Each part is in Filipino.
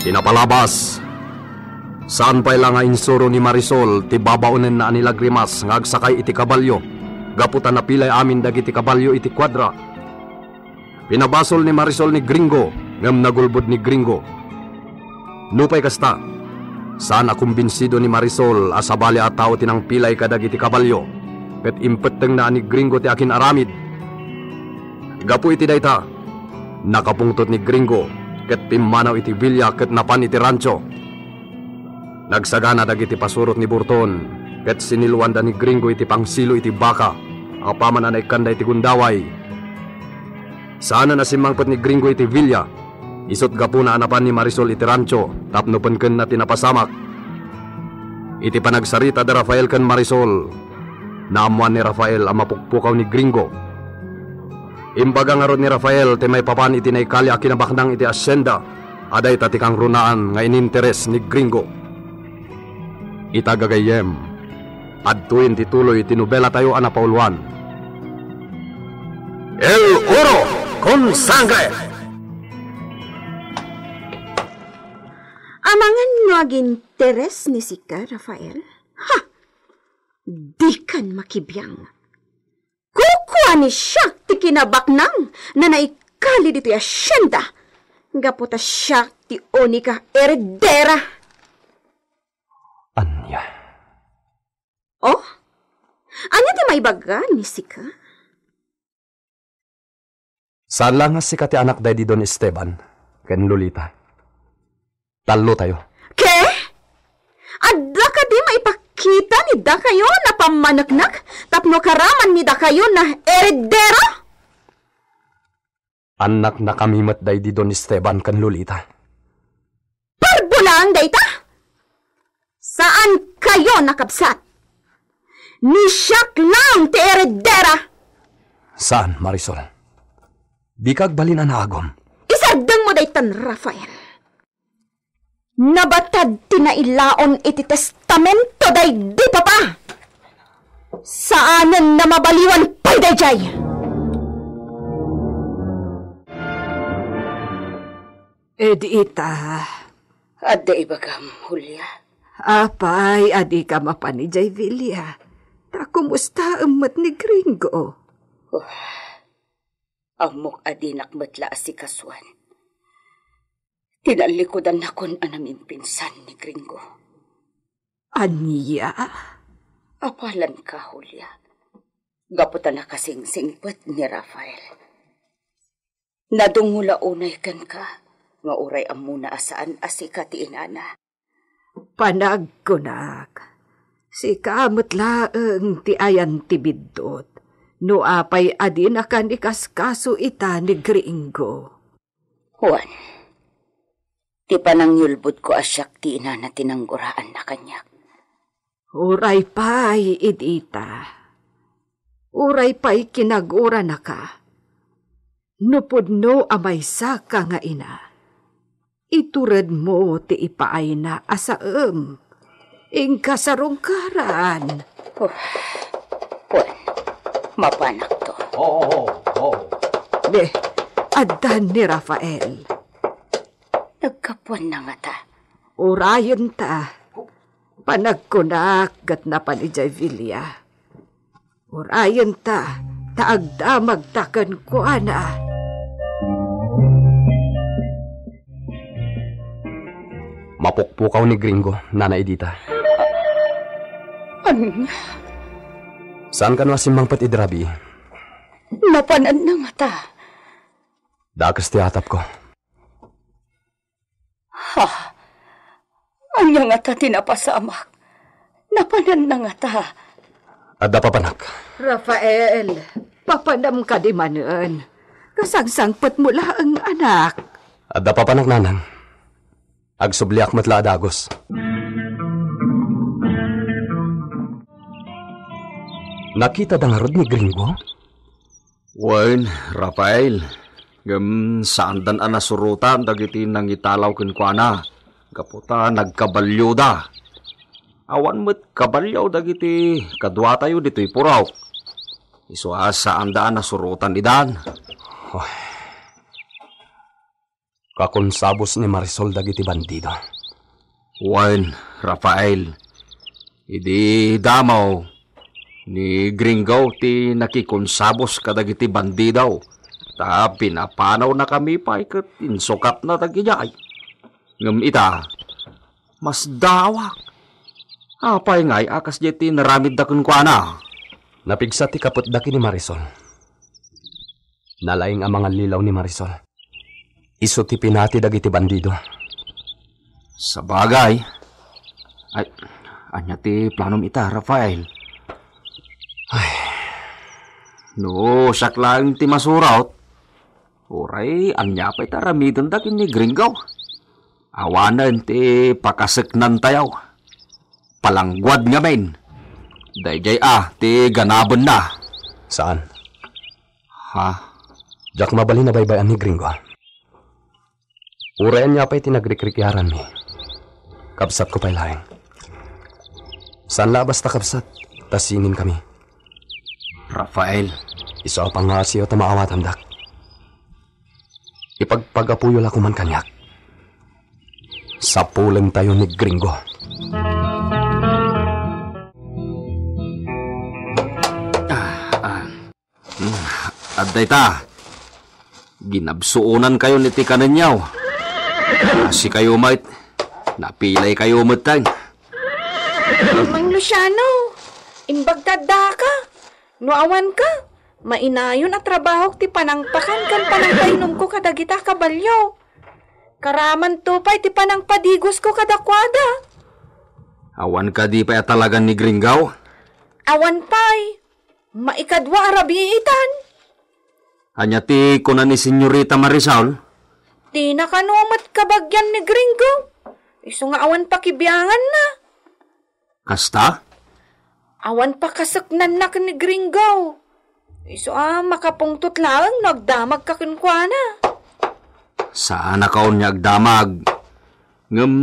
Pinapalabas. Saan pa'y lang nga insuro ni Marisol ti babaunen na anilagrimas nga agsakay iti kabalyo. Gaputan na pilay amin dagiti kabalyo iti kwadra. Pinabasol ni Marisol ni Gringo ngam nagulbod ni Gringo. Nupay kasta, saan akumbinsido ni Marisol asabali a tao tinang pilay kadagiti kabalyo. Ket impeteng na ni Gringo ti akin aramid. Gapu iti dayta, nakapungtot ni Gringo ket pimmanaw iti bilya ket napan iti rancho. Nagsagana dagiti pasurot ni Burton ket sinilwanda ni Gringo iti pangsilo iti baka apaman anay kanday iti gundaway. Sana nasimangpet ni Gringo iti bilya, isot gapu na anapan ni Marisol iti rancho tapno penken na tinapasamak. Iti panagsarita da Rafael ken Marisol, naamuan ni Rafael ang mapukpukaw ni Gringo. Imbaga nga ron ni Rafael ti may papan iti naikali a kinabaknang iti asyenda, aday tatikang runaan nga ininteres ni Gringo. Itagagayem, adtuin tituloy tinubela tayo anapauluan. El Oro con Sangre! Amangan no aginteres ni Sika, Rafael? Ha! Di kan makibiyang. Kukuha ni siya ti kinabaknang na naikali dito yung asyenda. Gaputa siya ti unika heredera. Anya? Oh? Anya ti may baga ni Sika? Saan lang nga Sika ti anak day di Don Esteban ken Lolita? Talo tayo. Ke? Adda ka di maipakita ni da kayo na pamanaknak tapno karaman ni da kayo na heredera? Anak na kamimat day di Don Esteban ken Lolita. Parbulaan day ta? Saan kayo nakabsat? Ni siyak lang ti heredera. Saan, Marisol? Di kag balin na agom. Isardang mo daytan, Rafael. Nabatad tinailaon iti testamento day di papa. Saanan na mabaliwan pa'y dayjay? Edita. Adda ibagam, Julia. Apay, adi ka mapanijay, Vilya. Ta kumusta amat ni Gringo? Amok adi nakmatla si Kaswan. Tinalikodan na kon anaming pinsan ni Gringo. Anya? Apalan ka, Julia. Gaputan na kasing singpet ni Rafael. Nadungula unay kan ka, nga uray amuna asaan asika ti inana. Panagkunak. Si kamot laeng ti ayan ti bidot. No apay adi na kanikaskaso ita ni Gringo. Juan, ti panangyulbud ko asyak ti ina na tinangguraan na kanyak. Uray pa'y idita. Uray pa'y kinagura na ka. Nupudno amay sa ka nga ina. Iturad mo ti ipaay na asaem. Ingka sarungkaran. Juan, mapanak to. Oo. De, adan ni Rafael. Nagkapuan na nga ta. Urayon ta. Panagkunak gat na panijay Vilya. Urayon ta. Taagdamag takan ko ana. Mapukpukaw ni Gringo, Nana Edita. Ano? Saan ka na simangpat idrabi? Napanan na nga ta. Dakas ti atap ko. Ha? Anya nga ta tinapasamak. Napanan na nga ta. Adda papanak. Rafael, papanam ka di manan. Kasangsangpat mo ang anak. Adda papanak, Nanang. Agsubliak matla adagos. Nakita da nga rod ni Gringo? Wen, Rafael. Saan dan anasurutan dagiti nang italaw kenkwana. Gaputa nagkabalyo da. Awan met kabalyaw dagiti kadwa tayo dito'y puraw. Iso saan da anasurutan idan. Kakonsabos ni Marisol dagiti bandido. Wan, Rafael, idi damaw ni Gringaw ti nakikonsabos kadagiti bandidaw. Ta pinapanaw na kami pa ikat insukat na tagiyay. Ngam ita, mas dawak. Apay ngay akas jeti naramid da kun kuana. Napigsa ti kapot daki ni Marisol. Nalaing ang mga lilaw ni Marisol. Iso ti pinati dagiti bandido. Sa bagay, ay, anya ti planom ita, Rafael. Ay, no, sak lang ti masurat. Oray, anya pa ita ramidan da kin ni Gringaw. Awanan ti pakasaknan tayaw. Palangguad nga men. Dayjay ti ganaban na. Saan? Ha? Jak mabali na baybayan ni Gringo. Urayan niya pa'y tinagrikrikiaran mi. Kapsat ko pa'y laing. Saan labas ta kapsat? Tasinin kami. Rafael. Iso pang nga siyo tamaawat hamdak. Ipagpagapuyo la kuman kanyak. Sapulan tayo ni Gringo. Aday ta. Ginabsuunan kayo ni Tikananyaw. Kasi kayo mait. Napilay kayo matang. Mang Luciano, imbagdada ka. Nuawan ka. Mainayon at trabaho ti panangpakan kan panangpainom ko kadagita kabalyo. Karaman tupay ti panangpadigos ko kadakwada. Awan ka di pa talagan ni Gringaw? Awan pay. Maikadwa arabiitan. Anya ti kuna ni Senyorita Marisol? Di nakanumat kabagyan ni Gringo. Iso nga awan pa kibiyangan na. Kasta? Awan pa kasaknan na ni Gringo. Iso makapungtot lang nagdamag kakinkwana. Saan na kaon niya agdamag? Ngam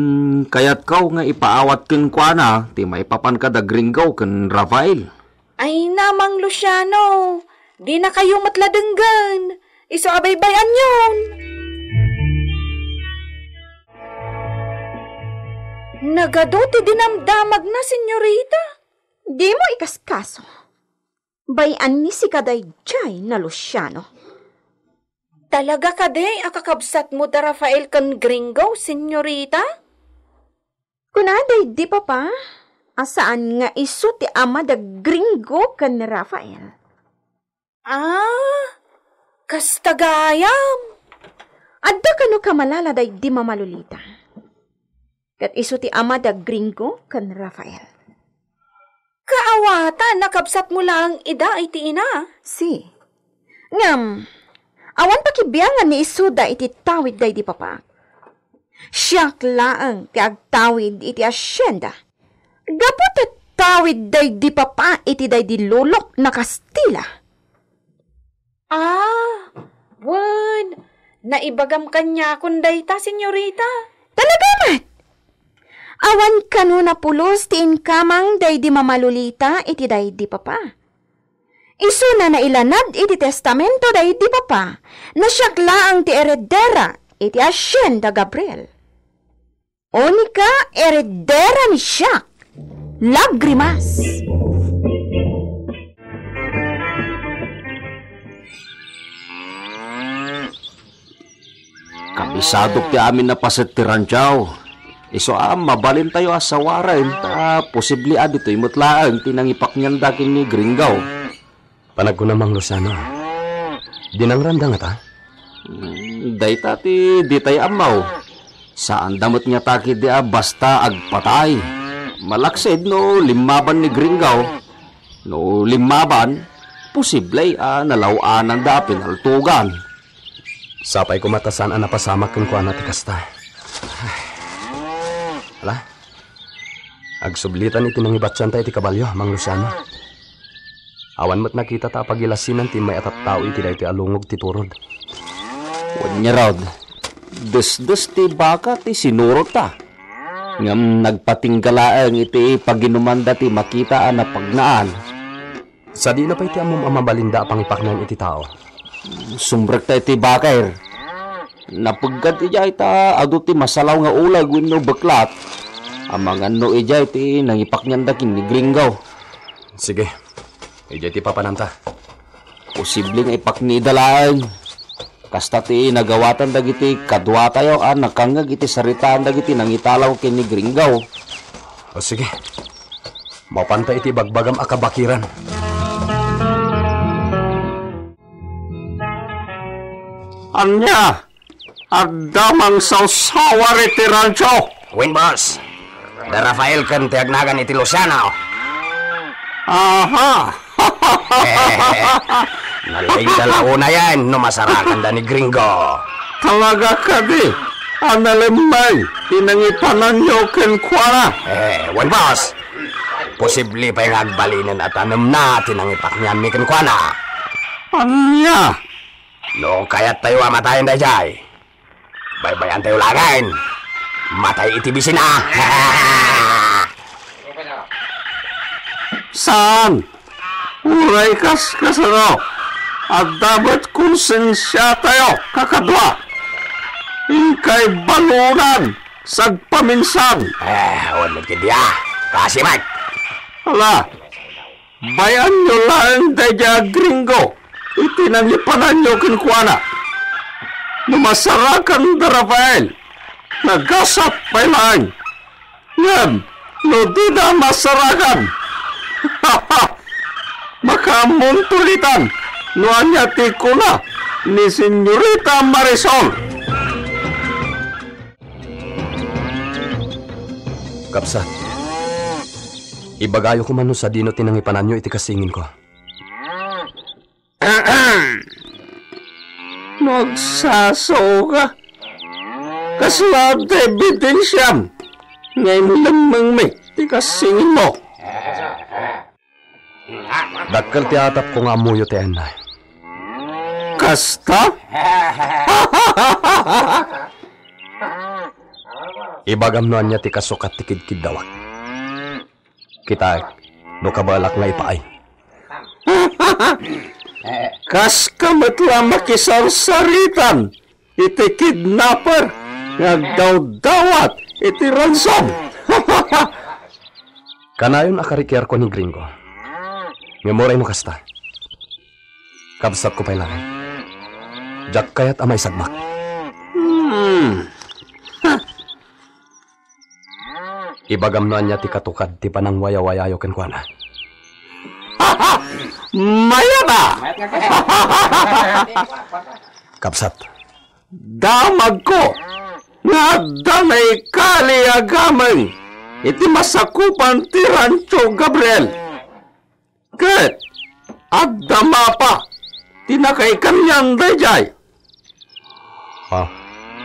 kayat kaw nga ipaawat kinkwana ti may papan ka da Gringo ken Rafael. Ay namang Luciano. Di na kayo matladenggan. Iso abaybayan yun. Nagado ti dinamdamag na, senyorita. Di mo ikaskaso. Bayan ni si kaday jay na Luciano. Talaga kaday akakabsat mo da Rafael kan Gringo, senyorita? Kunaday di pa? Asaan nga iso ti ama da Gringo kan Rafael? Kastagayam. Adda kano kamalaladay di mamalulita. Kat iso ti ama da Gringo kan Rafael. Kaawata, nakabsat mo lang ida iti ina. Si. Ngam, awan pakibiyangan ni isuda iti tawid day di papa. Siyak laang ti agtawid iti asyenda. Gapot at tawid day di papa iti day di lulok na Kastila. Wan, naibagam kanya kunday ta, senyorita. Talaga mat? Awan kano na pulos ti inkamang day di mamalulita iti day di papa. Isu na nailanad iti testamento day di papa, na siyakla ang ti eredera iti Hacienda Gabriel. Onika eredera ni siyak, Lagrimas. Kabisadok ti amin na pasatiran tiyaw. Iso mabalin tayo asawaran. Posible dito imutlaang tinangipak niyan dakin ni Gringaw. Panag ko namang Luciano. Dinangranda nga ta? Dayta ti di tayo amaw. Saan damot niya taki di basta agpatay. Malaksid no limaban ni Gringaw. No limaban, posible nalawanan da pinaltugan. Sapay ko matasan ang napasamak kung kuha ti kasta. Hala? Agsublitan iti nang ibatsan tayo iti kabalyo, Mang Luciano. Awan mo't nakita ta pagilasinan ti may atat tao iti dahi ti alungog ti turod. Huwag niya raw. Des ti baka ti sinurot ta. Ngam nagpatinggalaang iti paginumanda ti makita na pagnaan. Sa di na pa iti amom amabalinda pang ipaknan iti tao. Sumbrek tayo ti bakay. napagkat ijay ta adu ti masalaw nga ulag wenno baklat. Amang ano ijay ti nangipak niyan dakin ni Gringaw. Sige, ijay ti papananta. Posible nga ipak ni dalaan. Kasta ti nagawatan dagiti kadwa tayo nakangag iti saritaan dagiti nangitalaw ken ni Gringaw. O sige, mapanta iti bagbagam akabakiran. Anya, adamang sawsawar iti rancho. Win, boss. Da Rafael kan tiagnagan iti Luciano. Aha! Nalaing dalauna yan, no masarakan da ni Gringo. Talaga ka di. Analemay, tinangipanan nyo ken kuara. Win, boss. Posible pa yung agbalinan at anam na tinangipak niyan mi kenkwana. Anya? No, kaya't tayo amatayin da jay. Baybayan tayo lagain. Matay itibisin na. Saan? Uray kasano. At dapat konsensya tayo, kakadwa. Inkay baluran, sagpaminsan. Ulit ka diya. Kasi, Mike. Hala, bayan nyo lang daya Gringo. Itinangipanan nyo kinkwana. Numasarakan da Rafael. Nagasap pa lang. Yan, no di na masarakan. Makamuntulitan. No anya tikuna ni Senyorita Marisol. Kapsat, ibagayo ko man no sa dino tinangipanan nyo iti kasingin ko. Magsasaw ka. Kaslad ebidensyam. Ngayon lamang may tikasingin mo. Dakkel ti atap ko nga amuyo ti Anna. Kasta? Ibagam no anya ti kasukat ti kidkid dawat. Kita, no kabalak nga ipaay. Kas kamatla makisarsaritan. Iti kidnapper. Nagdaw-dawat. Iti ransom. Kanayon akarikyar ko ni Gringo. Ngamoray mo kasta. Kabsat ko pa'y langay. Jak kayat amay sagmak. Ibagam no anya ti katukad ti panang waya-wayayo kenkwana. Maya na! Kapsat. Damag ko nga danay kaliagaman iti masakupan ti Rancho Gabriel. Ket at dama pa tinakay kanyan dayjay. Ha?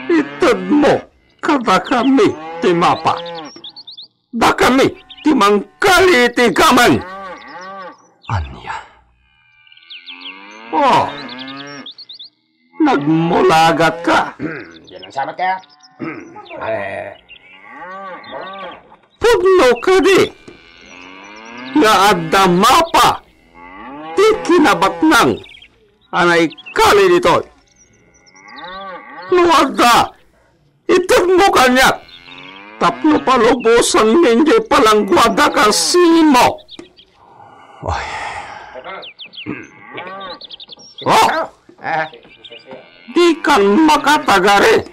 Itad mo kada kami ti mapa. Da kami ti mangkali ti gaman. Anya. Oh, nagmulagat ka. Yan ang sabat kaya. Pudno ka di. Nga adama pa. Ti kinabatnang. Anay kali dito. Nuwada. Itag mo kanyak. Tapno palubusan hindi palang gwada ka simo. Oy. Oh! Di kan makatagari.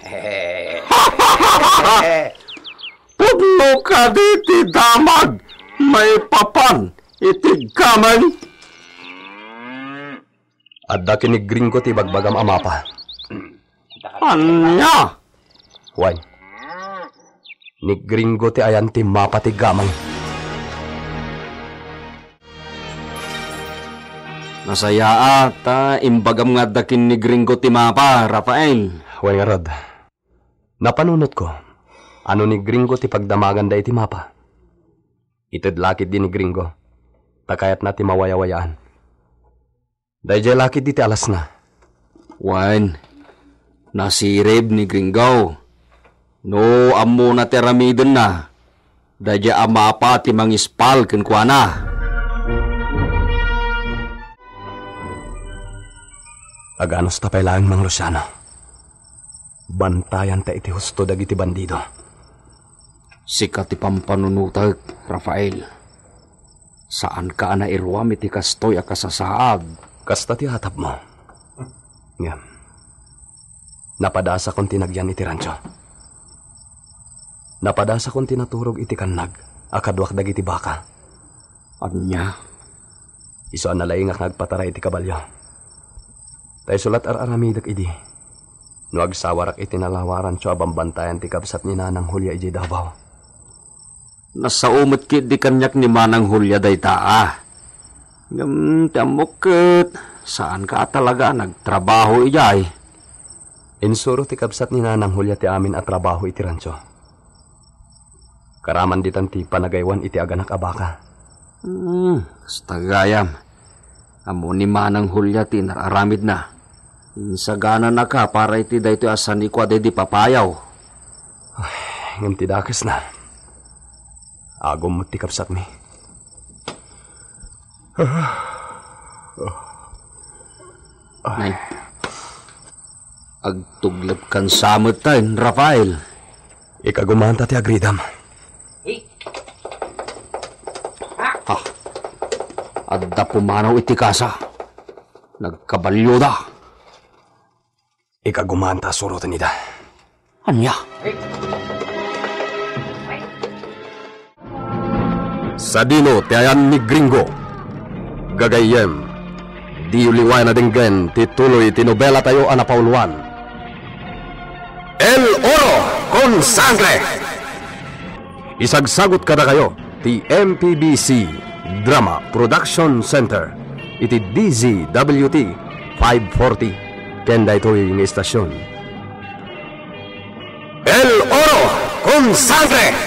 Pudno ka di ti damag. May papan. Iti gaman. Adda kinig Gringo ti bagbagam amapa. Anya? Way. Ni Gringo ti ayan ti mapa ti gamang. Nasaya at imbagam nga dakin ni Gringo ti mapa, Rafael. Way nga rod. Napanunot ko. Ano ni Gringo ti pagdamagan da iti mapa. Itid lakit din ni Gringo. Takayat na ti mawaya-wayaan. Dahil lakit di ti alas na. Wan, nasirib ni Gringo. No, amo na teramidon na. Dahil amapa ti mangispal kenkwana. Aganos tapay lang Mang Luciano. Bantayan ta iti husto dagiti bandido. Sika ti pampanunutag, Rafael. Saan ka na irwam iti kastoy a kasasaad? Kasta ti hatap mo. Ngam. Napadasa kong tinagyan iti rancho. Napadasa kong tinaturog iti kanag, akadwak dagiti baka. Anya? Iso an nalaingak nagpataray iti kabalyo. Tay sulat aramidak idi. No agsawarak iti nalawaran tso abambantayan ti kabsat ni Nanang Hulya iji Davao. Nasaumot kit di kanyak ni Manang Hulya day taa. Ngam tamukit, saan ka talaga nagtrabaho ijay? Insuro ti kabsat ni Nanang Hulya ti amin at trabaho iti rancho. Karaman di tanti panagaywan iti aganak abaka. Stagayam. Amo ni Manang Hulya ti nararamid na. Insagana na ka para iti dayto asan ni kwa di papayaw. Ngam ti dakes na. Agom mo ti kapsat mi. Nay, agtuglap kan samot tayo, Rafael. Ikagumanta ti agridam. Ha, adda pumanaw iti kasa. Nagkabalyo da. Ikagumanta surutan nida. Anya? Sa dino ti ayan ni Gringo. Gagayem. Di uliway na dinggen ti tuloy ti nobela tayo anapauluan. El Oro con Sangre. Isagsagot kada kayo ti MPBC Drama Production Center iti DZWT 540 kenda ito'y ng istasyon. El Oro con Sangre.